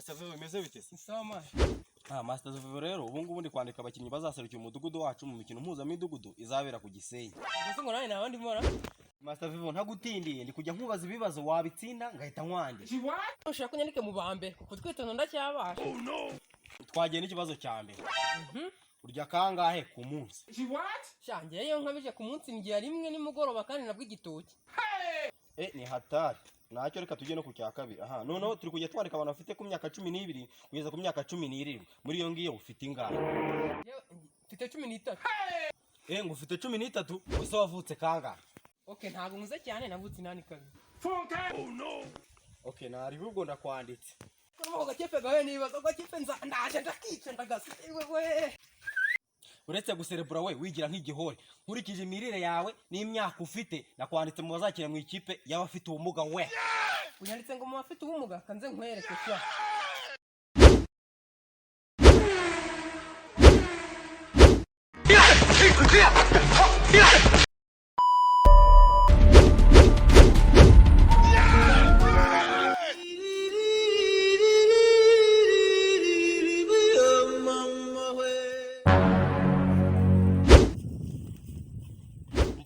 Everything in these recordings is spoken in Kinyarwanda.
Master Vivo imeze bite? Isama. Master Vivo rero ubu ngubu ndi kwandika abakinnyi bazaserukira umudugudu wacu mu mikino mpuzamidugudu izabera ku Gisenyi. Gusa ngo nawe nabandi mora. Master Vivo ntagutindiye ndi kujya nkubaza ibibazo wabitsinda ngahita nkwandika. Ushaka kunyandike mu bambe kuko twitono ndacyabasha. Oh no. Twagiye n'ikibazo cya mbere. Urya kangahe ku munsi? Shangiye yo nkabije ku munsi ngiye rimwe nimugoroba kandi nabwo igitoki. Ni hatari. Nacyo reka tujye no ku cya kabiri. Aha noneho turi kujya twandika abantu bafite ku myaka 12 kugeza ku myaka 17. Muri iyo ngiyo ufite ingahe? Mfite 13. Ngo ufite 13 gusa wavutse kangahe? Okay, ntabwo nkuze cyane navutse 8 kabiri. Oh no. Okay, nari ubwo ndakwanditse. Kurimo gakepe gawe niba gakepe ndaje ndakice ndagase wewe. Uretse guserebura we wigira nk'igihore nkurikije imirire yawe n'imyaka ufite nakwanditse mu bazakira mu ikipe y'abafite ubumuga we. Unyanditse ngo mu bafite ubumuga kanze nkwereke cya.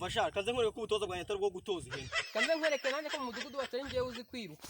Mbasha kanze nkwereke ko ubutoza bwanjye atari bwo gutoza ihene. Kanze nkwereke nanjye ko mu mudugudu watari ngiye uzi kwiruka.